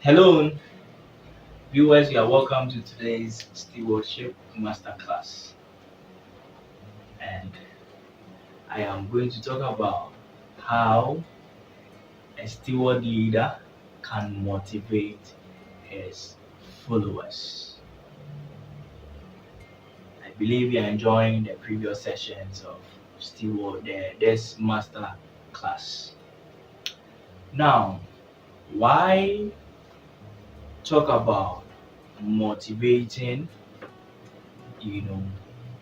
Hello, viewers. You are welcome to today's Stewardship Masterclass, and I am going to talk about how a steward leader can motivate his followers. I believe you are enjoying the previous sessions of this master class. Now, why talk about motivating, you know,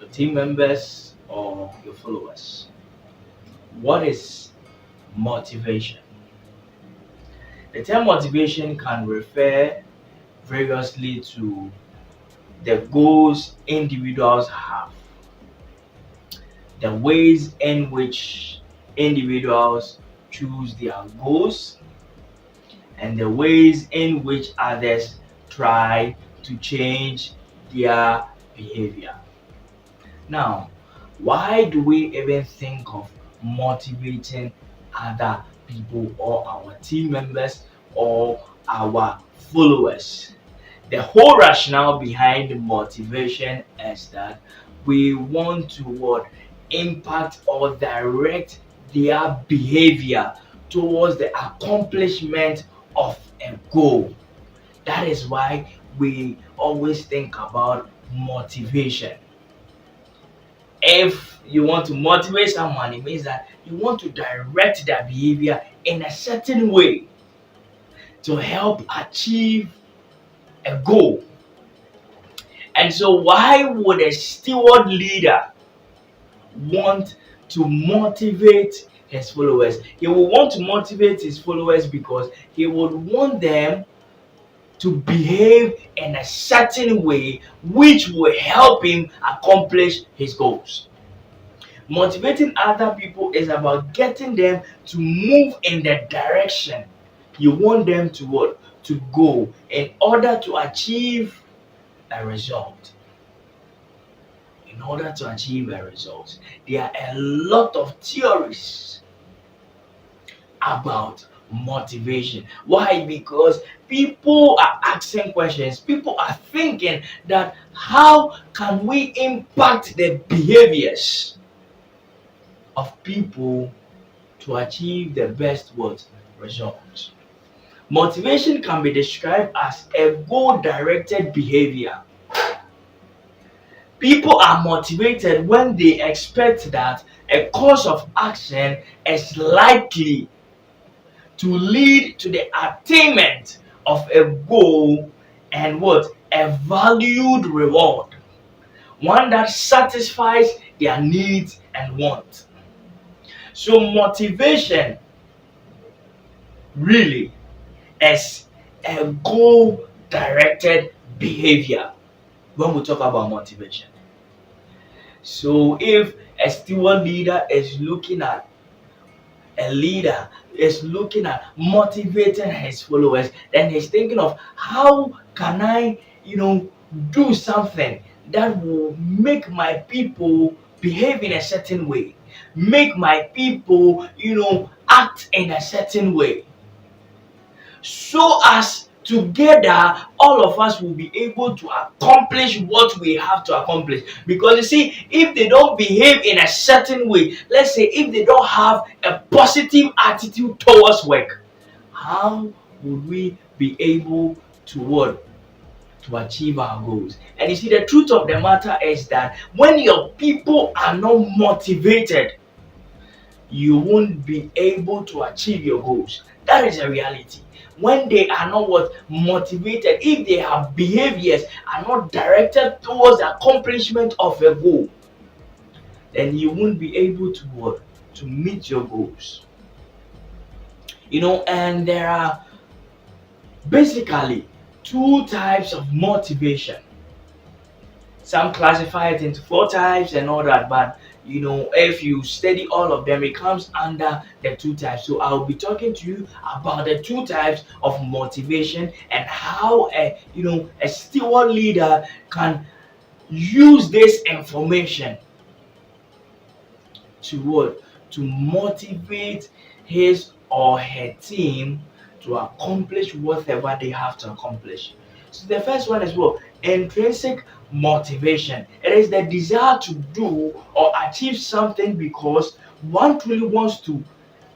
your team members or your followers? What is motivation? The term motivation can refer variously to the goals individuals have, the ways in which individuals choose their goals, and the ways in which others try to change their behavior. Now, why do we even think of motivating other people or our team members or our followers? The whole rationale behind the motivation is that we want to what impact or direct their behavior towards the accomplishment of a goal. That is why we always think about motivation. If you want to motivate someone, it means that you want to direct their behavior in a certain way to help achieve a goal. And so, why would a steward leader want to motivate his followers? He will want to motivate his followers because he would want them to behave in a certain way which will help him accomplish his goals. Motivating other people is about getting them to move in the direction you want them to what? To go in order to achieve a result. In order to achieve a result, there are a lot of theories about motivation. Why? Because people are asking questions, people are thinking that how can we impact the behaviors of people to achieve the best what results. Motivation can be described as a goal directed behavior. People are motivated when they expect that a course of action is likely to lead to the attainment of a goal and what? A valued reward. One that satisfies their needs and wants. So motivation really is a goal directed behavior when we talk about motivation. So if a steward leader is looking at a leader is looking at motivating his followers, then he's thinking of how can I, do something that will make my people behave in a certain way, make my people, act in a certain way, so as together all of us will be able to accomplish what we have to accomplish. Because you see, if they don't behave in a certain way, let's say if they don't have a positive attitude towards work, how would we be able to what? To achieve our goals? And you see, the truth of the matter is that when your people are not motivated, you won't be able to achieve your goals. That is a reality. When they are not what motivated, if their behaviors are not directed towards the accomplishment of a goal, then you won't be able to what? To meet your goals. And there are basically two types of motivation. Some classify it into four types and all that, but if you study all of them, it comes under the two types. So I'll be talking to you about the two types of motivation and how a steward leader can use this information to what? To motivate his or her team to accomplish whatever they have to accomplish. So the first one is what? Intrinsic motivation. It is the desire to do or achieve something because one truly wants to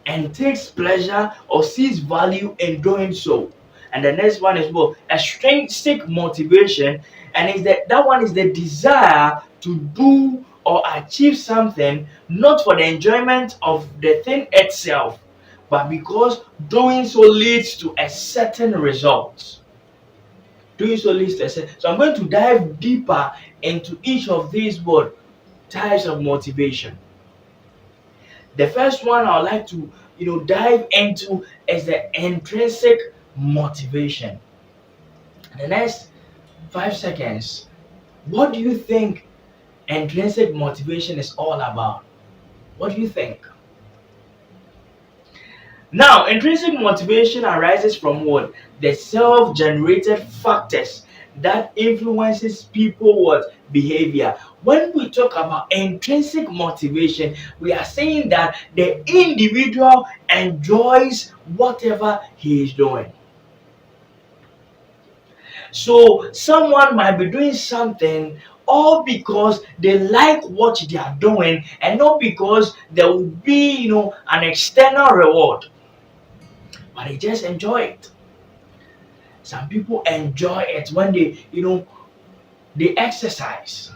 and takes pleasure or sees value in doing so. And the next one is what? Extrinsic motivation, and is that one is the desire to do or achieve something not for the enjoyment of the thing itself, but because doing so leads to a certain result. Doing so leads to a certain. So I'm going to dive deeper into each of these what types of motivation. The first one I would like to dive into is the intrinsic motivation. The next 5 seconds, what do you think intrinsic motivation is all about? What do you think? Now, intrinsic motivation arises from what? The self-generated factors that influences people what behavior. When we talk about intrinsic motivation, we are saying that the individual enjoys whatever he is doing. So someone might be doing something all because they like what they are doing and not because there will be an external reward, but they just enjoy it. Some people enjoy it when they exercise.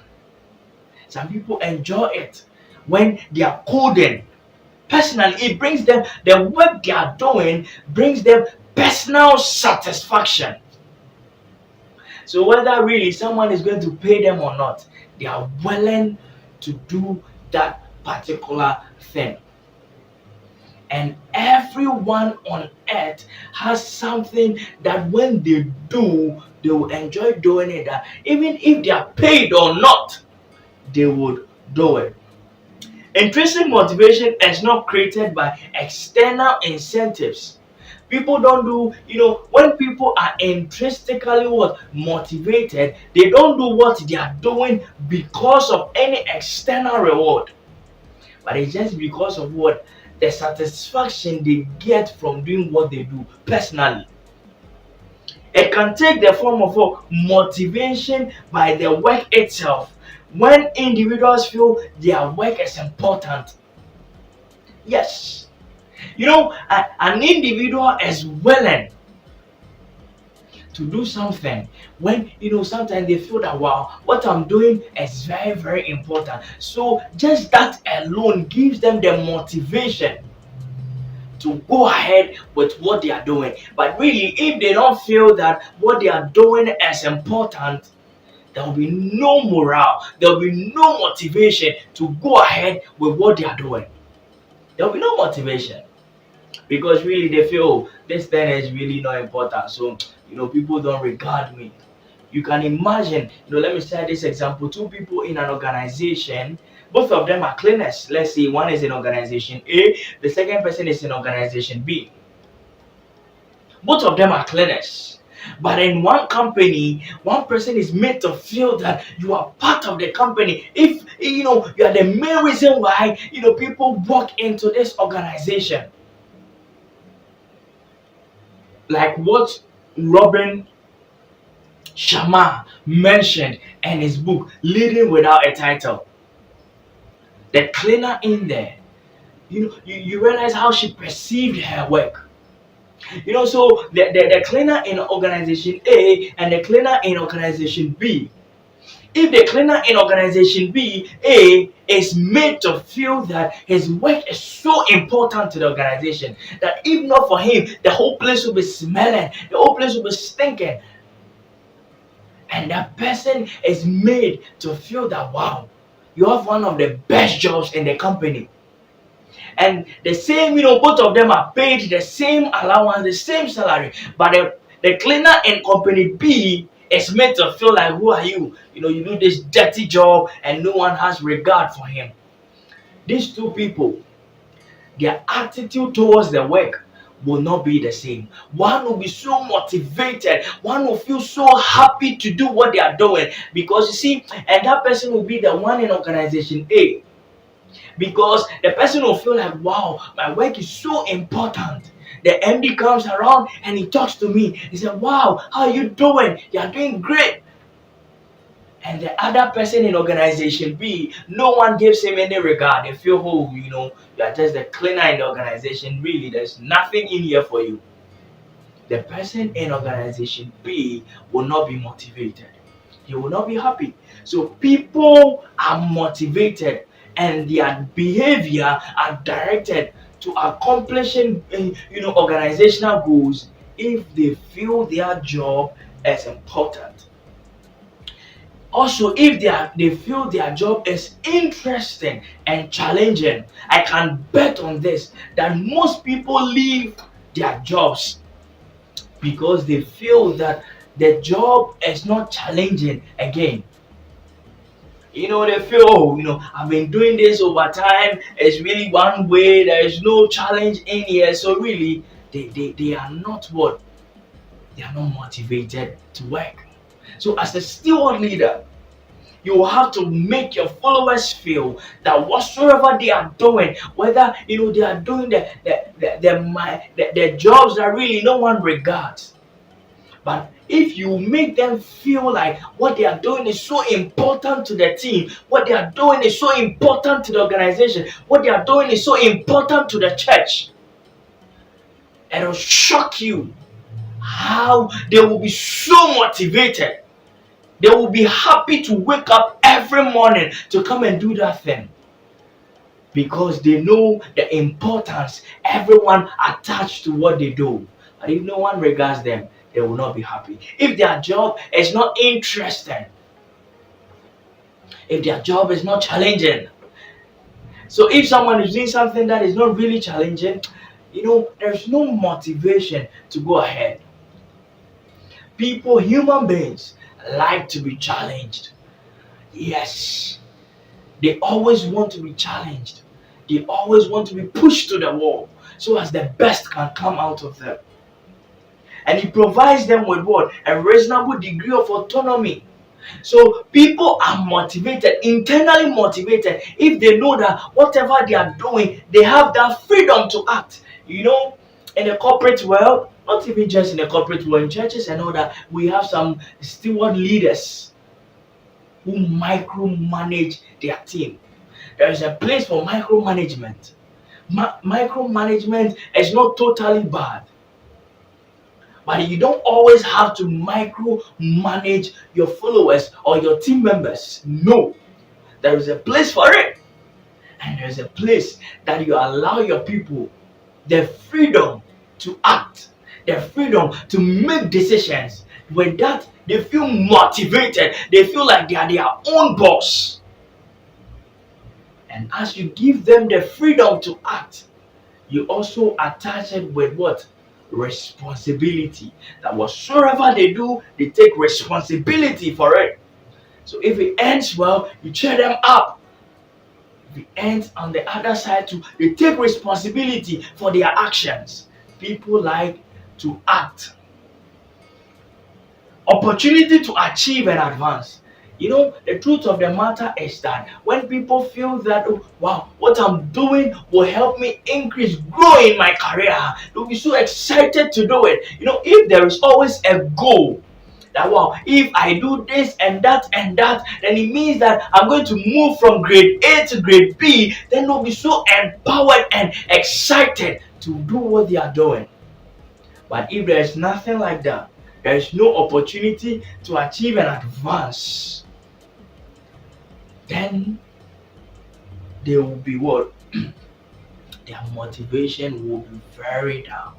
Some people enjoy it when they are coding. Personally, it brings them the work they are doing brings them personal satisfaction. So whether really someone is going to pay them or not, they are willing to do that particular thing. And everyone on earth has something that when they do, they will enjoy doing it. That even if they are paid or not, they would do it. Intrinsic motivation is not created by external incentives. People don't do, when people are intrinsically what motivated, they don't do what they are doing because of any external reward, but it's just because of what the satisfaction they get from doing what they do personally. It can take the form of motivation by the work itself. When individuals feel their work is important, yes, an individual is willing to do something when sometimes they feel that wow, what I'm doing is very very important. So just that alone gives them the motivation to go ahead with what they are doing. But really, if they don't feel that what they are doing is important, there will be no morale, there will be no motivation to go ahead with what they are doing. There will be no motivation because really they feel, oh, this thing is really not important. So people don't regard me. You can imagine, let me say this example: two people in an organization, both of them are cleaners. Let's say one is in organization A, the second person is in organization B. Both of them are cleaners. But in one company, one person is made to feel that you are part of the company. If you are the main reason why people walk into this organization. Like what Robin Sharma mentioned in his book, Leading Without a Title. The cleaner in there, you realize how she perceived her work. So the cleaner in organization A and the cleaner in organization B. If the cleaner in organization B, A, is made to feel that his work is so important to the organization that if not for him, the whole place will be smelling, the whole place will be stinking. And that person is made to feel that wow, you have one of the best jobs in the company. And the same, both of them are paid the same allowance, the same salary. But the cleaner in company B is made to feel like, who are you? You do this dirty job and no one has regard for him. These two people, their attitude towards the work will not be the same. One will be so motivated, one will feel so happy to do what they are doing because you see, and that person will be the one in organization A. Because the person will feel like, wow, my work is so important. the MD comes around and he talks to me. He said, "Wow, how are you doing? You are doing great." And the other person in organization B, no one gives him any regard. They feel, oh, you are just the cleaner in the organization. Really, there's nothing in here for you. The person in organization B will not be motivated. He will not be happy. So people are motivated and their behavior are directed to accomplishing organizational goals if they feel their job is important. Also, if they feel their job is interesting and challenging, I can bet on this that most people leave their jobs because they feel that the job is not challenging again. They feel, oh, I've been doing this over time. It's really one way. There is no challenge in here. So really, they are not what? They are not motivated to work. So as a steward leader, you will have to make your followers feel that whatsoever they are doing, whether they are doing the jobs that really no one regards, but if you make them feel like what they are doing is so important to the team, what they are doing is so important to the organization, what they are doing is so important to the church, it'll shock you how they will be so motivated. They will be happy to wake up every morning to come and do that thing because they know the importance everyone attached to what they do. But if no one regards them, they will not be happy. If their job is not interesting, if their job is not challenging, so if someone is doing something that is not really challenging, there's no motivation to go ahead. People, human beings, like to be challenged. Yes, they always want to be challenged. They always want to be pushed to the wall so as the best can come out of them. And he provides them with what? A reasonable degree of autonomy. So people are motivated, internally motivated, if they know that whatever they are doing, they have that freedom to act. In the corporate world, not even just in the corporate world, in churches and all that, we have some steward leaders who micromanage their team. There is a place for micromanagement. Micromanagement is not totally bad. But you don't always have to micromanage your followers or your team members. No, there is a place for it. And there's a place that you allow your people the freedom to act, the freedom to make decisions. With that, they feel motivated. They feel like they are their own boss. And as you give them the freedom to act, you also attach it with what? Responsibility. That whatsoever they do, they take responsibility for it. So if it ends well, you cheer them up. If it ends on the other side too, they take responsibility for their actions. People like to act. Opportunity to achieve and advance. The truth of the matter is that when people feel that, oh, wow, what I'm doing will help me increase, grow in my career, they'll be so excited to do it. If there is always a goal, that, wow, if I do this and that, then it means that I'm going to move from grade A to grade B, then they'll be so empowered and excited to do what they are doing. But if there is nothing like that, there is no opportunity to achieve and advance, then they will be what? Their motivation will be very down.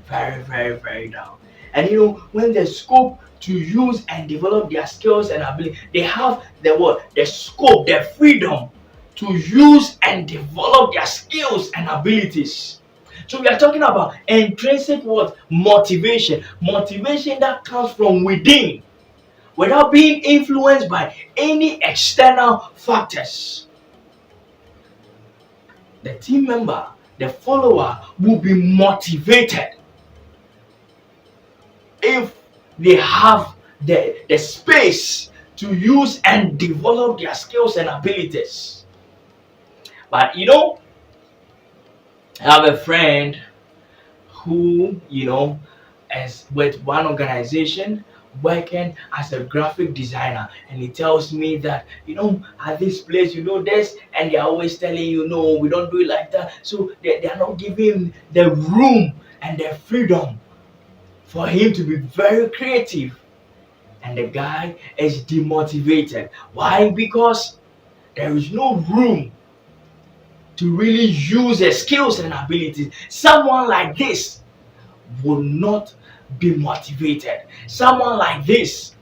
Very, very, very down. And when the scope to use and develop their skills and ability, they have the scope, the freedom to use and develop their skills and abilities. So we are talking about intrinsic what? Motivation. Motivation that comes from within, without being influenced by any external factors. The team member, the follower, will be motivated if they have the space to use and develop their skills and abilities. But I have a friend who, as with one organization working as a graphic designer, and he tells me that at this place this, and they're always telling no, we don't do it like that. So they are not giving the room and the freedom for him to be very creative, and the guy is demotivated. Why? Because there is no room to really use his skills and abilities. Someone like this will not be motivated. Someone like this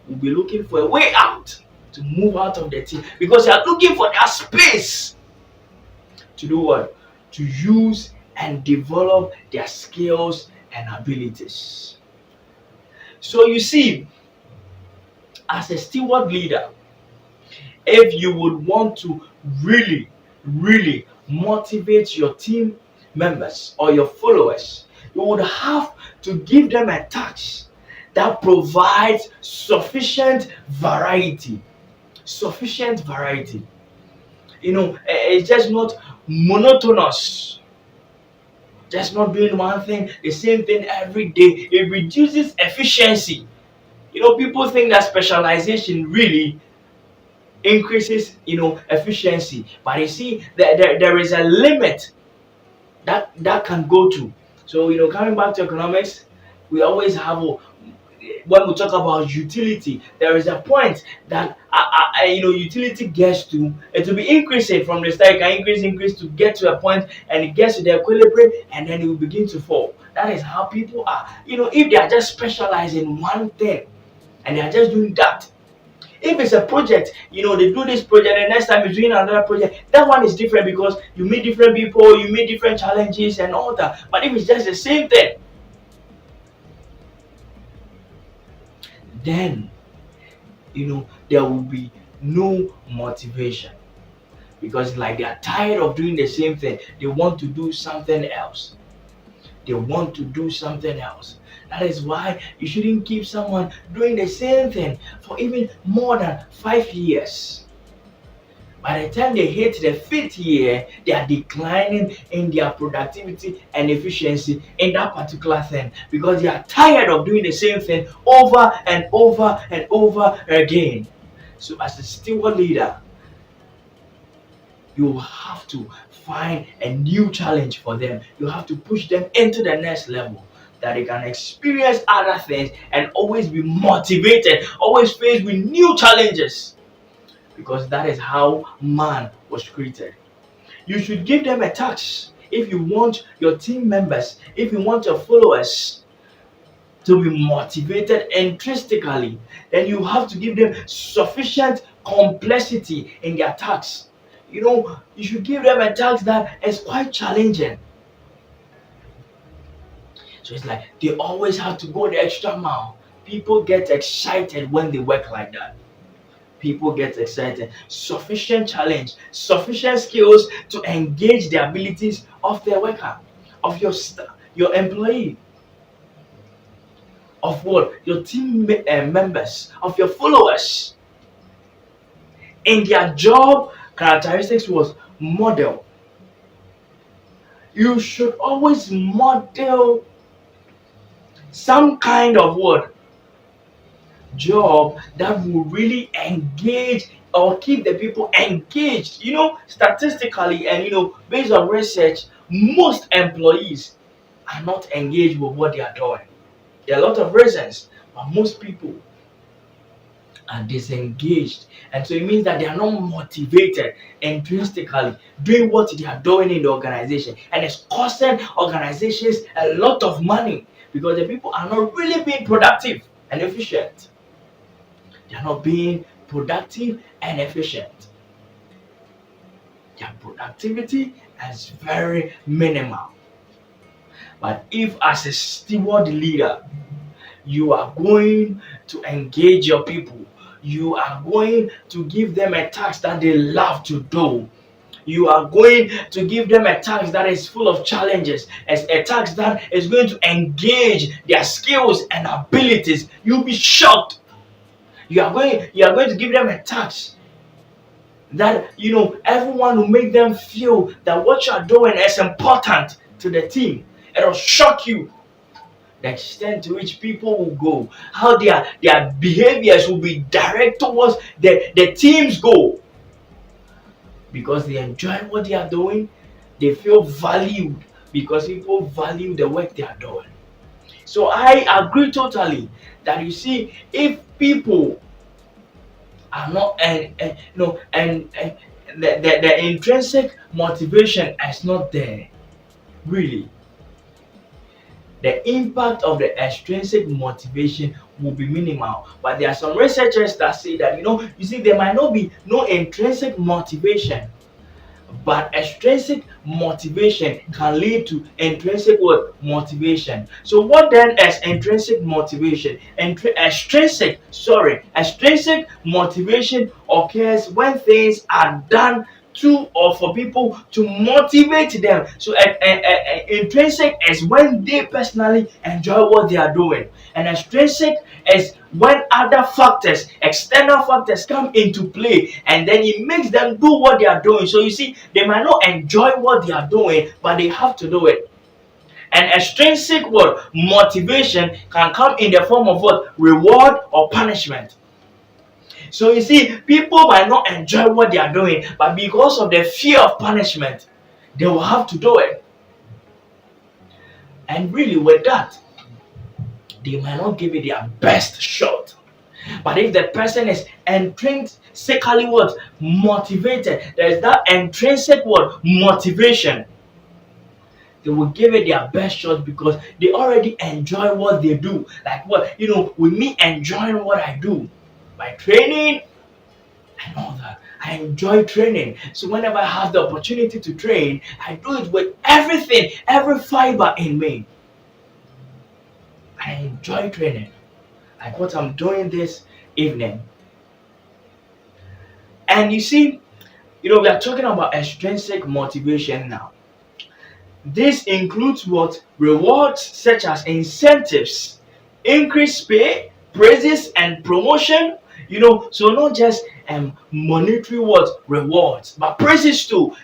will be looking for a way out to move out of the team, because they are looking for that space to do what? To use and develop their skills and abilities. So you see, as a steward leader, if you would want to really, really motivate your team members or your followers, you would have to give them a task that provides sufficient variety. Sufficient variety. It's just not monotonous. Just not doing one thing, the same thing every day. It reduces efficiency. People think that specialization really increases efficiency, but you see there is a limit that can go to. So coming back to economics, we always have when we talk about utility, there is a point that utility gets to. It will be increasing from the start. It can increase to get to a point, and it gets to the equilibrium, and then it will begin to fall. That is how people are. If they are just specialized in one thing and they are just doing that. If it's a project, they do this project, and next time you're doing another project, that one is different because you meet different people, you meet different challenges and all that. But if it's just the same thing, then there will be no motivation, because like they are tired of doing the same thing. They want to do something else. They want to do something else. That is why you shouldn't keep someone doing the same thing for even more than 5 years. By the time they hit the fifth year, they are declining in their productivity and efficiency in that particular thing, because they are tired of doing the same thing over and over and over again. So, as a steward leader, you have to find a new challenge for them. You have to push them into the next level, that they can experience other things and always be motivated, always faced with new challenges, because that is how man was created. You should give them a task. If you want your team members, if you want your followers to be motivated intrinsically, then you have to give them sufficient complexity in their tasks. You should give them a task that is quite challenging. So it's like they always have to go the extra mile. People get excited when they work like that. People get excited. Sufficient challenge, sufficient skills to engage the abilities of their worker, of your employee, of what? Your team members, of your followers. In their job characteristics was model. You should always model some kind of what? Job that will really engage or keep the people engaged. Statistically, and based on research, most employees are not engaged with what they are doing. There are a lot of reasons, but most people are disengaged, and so it means that they are not motivated intrinsically doing what they are doing in the organization, and it's costing organizations a lot of money, because the people are not really being productive and efficient. They are not being productive and efficient. Their productivity is very minimal. But if, as a steward leader, you are going to engage your people, you are going to give them a task that they love to do, you are going to give them a task that is full of challenges, as a task that is going to engage their skills and abilities, you'll be shocked. You are going to give them a task that everyone will make them feel that what you are doing is important to the team. It'll shock you the extent to which people will go, how their behaviors will be direct towards the team's goal because they enjoy what they are doing. They feel valued because people value the work they are doing. So I agree totally that you see, if people are not and the intrinsic motivation is not there, really, the impact of the extrinsic motivation will be minimal. But there are some researchers that say that you see, there might not be no intrinsic motivation, but extrinsic motivation can lead to intrinsic what motivation. So what then is intrinsic motivation? Extrinsic motivation occurs when things are done to or for people to motivate them. So intrinsic is when they personally enjoy what they are doing, and extrinsic is when other factors, external factors, come into play, and then it makes them do what they are doing. So you see, they might not enjoy what they are doing, but they have to do it. And extrinsic what motivation can come in the form of what reward or punishment. So you see, people might not enjoy what they are doing, but because of the fear of punishment, they will have to do it. And really, with that, they might not give it their best shot. But if the person is intrinsically what motivated, there is that intrinsic what motivation, they will give it their best shot because they already enjoy what they do. Like what with me enjoying what I do by training and all that. I enjoy training. So whenever I have the opportunity to train, I do it with everything, every fiber in me. I enjoy training. Like what I'm doing this evening. And you see, we are talking about extrinsic motivation now. This includes what rewards such as incentives, increased pay, praises, and promotion. So not just monetary what rewards, but praises too.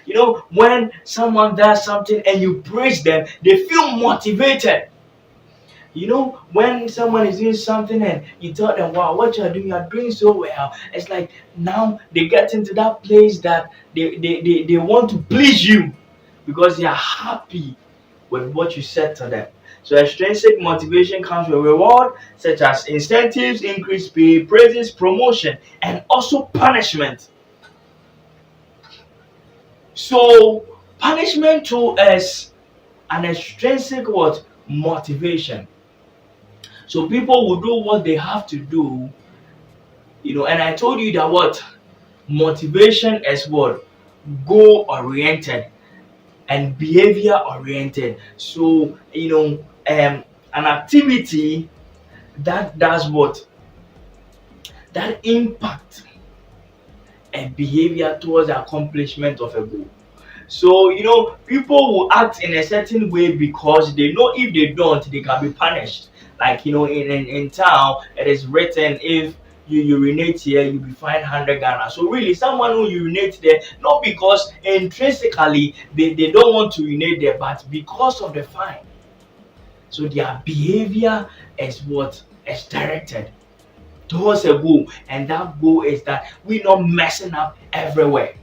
When someone does something and you praise them, they feel motivated. When someone is doing something and you tell them, wow, what you're doing so well, it's like now they get into that place that they want to please you because they are happy with what you said to them. So extrinsic motivation comes with reward such as incentives, increased pay, praises, promotion, and also punishment. So punishment too is an extrinsic what motivation. So people will do what they have to do, and I told you that what motivation is what goal oriented and behavior oriented. So an activity that does what that impact a behavior towards the accomplishment of a goal. So people will act in a certain way because they know if they don't, they can be punished. Like in town, it is written, if you urinate here, you'll be fined 100 Ghana. So really, someone who urinates there, not because intrinsically they don't want to urinate there, but because of the fine. So their behavior is what is directed towards a goal, and that goal is that we're not messing up everywhere.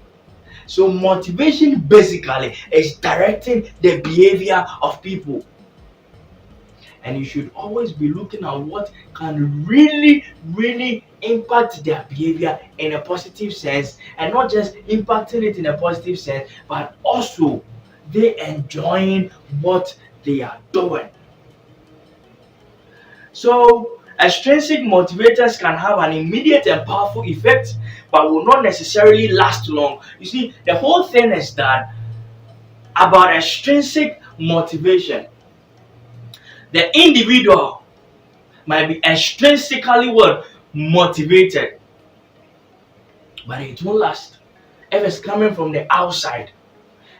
So motivation basically is directing the behavior of people. And you should always be looking at what can really, really impact their behavior in a positive sense, and not just impacting it in a positive sense, but also they enjoying what they are doing. So extrinsic motivators can have an immediate and powerful effect, but will not necessarily last long. You see, the whole thing is that about extrinsic motivation, the individual might be extrinsically what motivated, but it won't last if it's coming from the outside.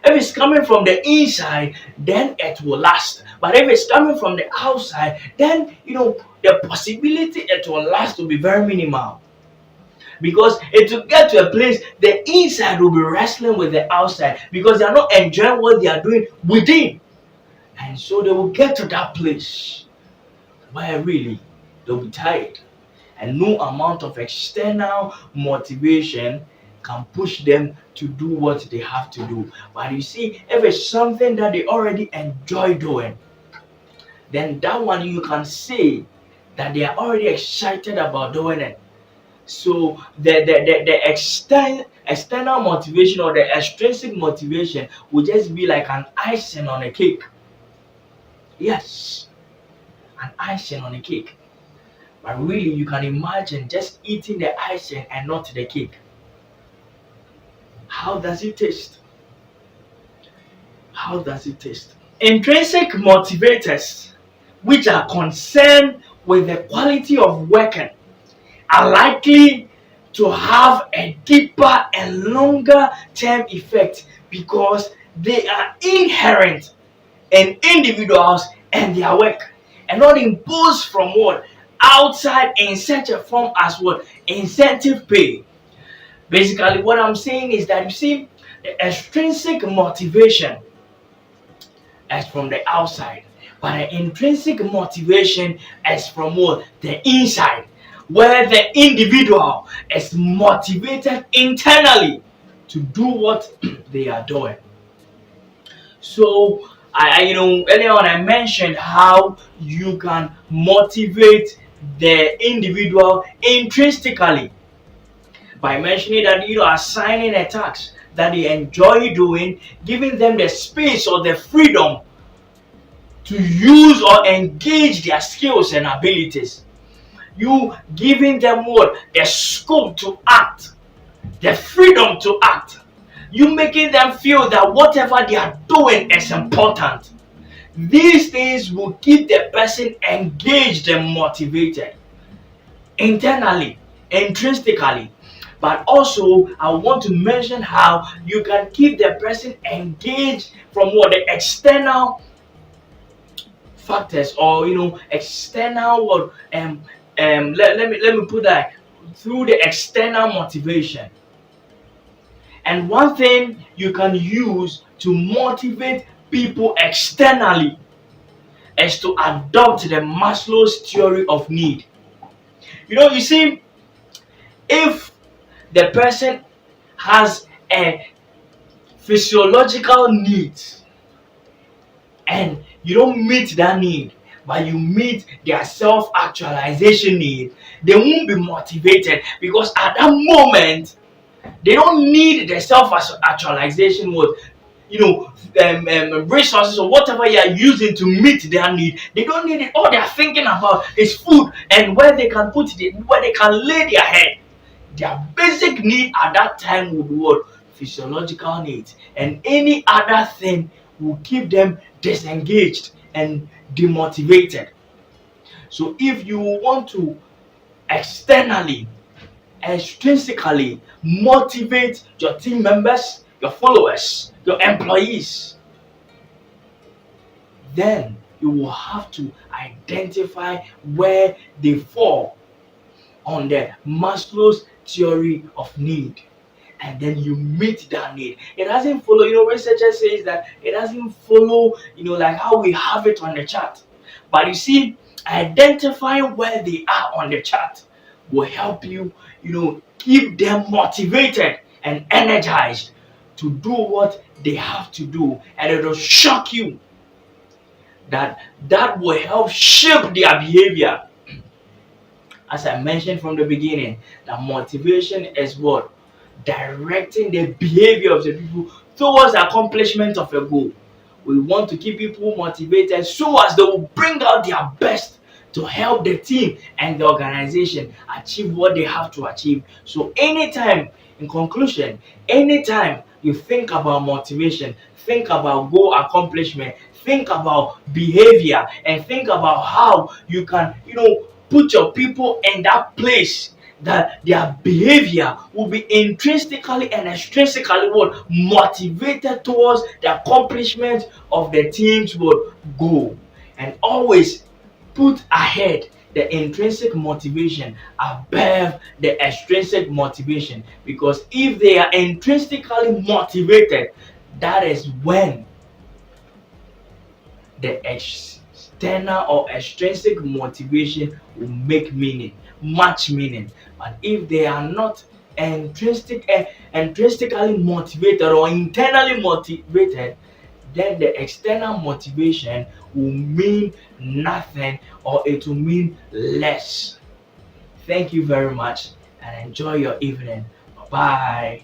If it's coming from the inside, then it will last. But if it's coming from the outside, then the possibility it will last will be very minimal. Because it will get to a place the inside will be wrestling with the outside because they are not enjoying what they are doing within. And so they will get to that place where really they'll be tired. And no amount of external motivation can push them to do what they have to do. But you see, if it's something that they already enjoy doing, then that one you can say that they are already excited about doing it. So the external motivation or the extrinsic motivation will just be like an icing on a cake. Yes, an icing on a cake. But really, you can imagine just eating the icing and not the cake. How does it taste? How does it taste? Intrinsic motivators, which are concerned with the quality of working, are likely to have a deeper and longer term effect because they are inherent in individuals and their work and not imposed from what outside in such a form as what incentive pay. Basically, what I'm saying is that you see, the extrinsic motivation is from the outside, but the intrinsic motivation is from what the inside, where the individual is motivated internally to do what they are doing. So earlier on I mentioned how you can motivate the individual intrinsically by mentioning that assigning a task that they enjoy doing, giving them the space or the freedom to use or engage their skills and abilities. You giving them what? The scope to act, the freedom to act. You making them feel that whatever they are doing is important. These things will keep the person engaged and motivated internally, intrinsically. But also, I want to mention how you can keep the person engaged from what the external factors or external what let me put that through the external motivation. And one thing you can use to motivate people externally is to adopt the Maslow's theory of need. You see, if the person has a physiological need and you don't meet that need, but you meet their self-actualization need, they won't be motivated because at that moment they don't need the self-actualization what resources or whatever you are using to meet their need. They don't need it. All they are thinking about is food and where they can where they can lay their head. Their basic need at that time would be what? Physiological needs. And any other thing will keep them disengaged and demotivated. So if you want to externally, extrinsically motivate your team members, your followers, your employees, then you will have to identify where they fall on the Maslow's theory of need. And then you meet that need. It doesn't follow, researchers says that it doesn't follow, like how we have it on the chart. But you see, identifying where they are on the chart will help you, keep them motivated and energized to do what they have to do. And it will shock you that will help shape their behavior. As I mentioned from the beginning, that motivation is what? Directing the behavior of the people towards the accomplishment of a goal. We want to keep people motivated so as they will bring out their best to help the team and the organization achieve what they have to achieve. So anytime, in conclusion, anytime you think about motivation, think about goal accomplishment, think about behavior, and think about how you can, put your people in that place that their behavior will be intrinsically and extrinsically what motivated towards the accomplishment of the team's what goal. And always put ahead the intrinsic motivation above the extrinsic motivation, because if they are intrinsically motivated, that is when the external or extrinsic motivation will make meaning, much meaning. But if they are not intrinsically motivated or internally motivated, then the external motivation will mean nothing, or it will mean less. Thank you very much and enjoy your evening. Bye bye.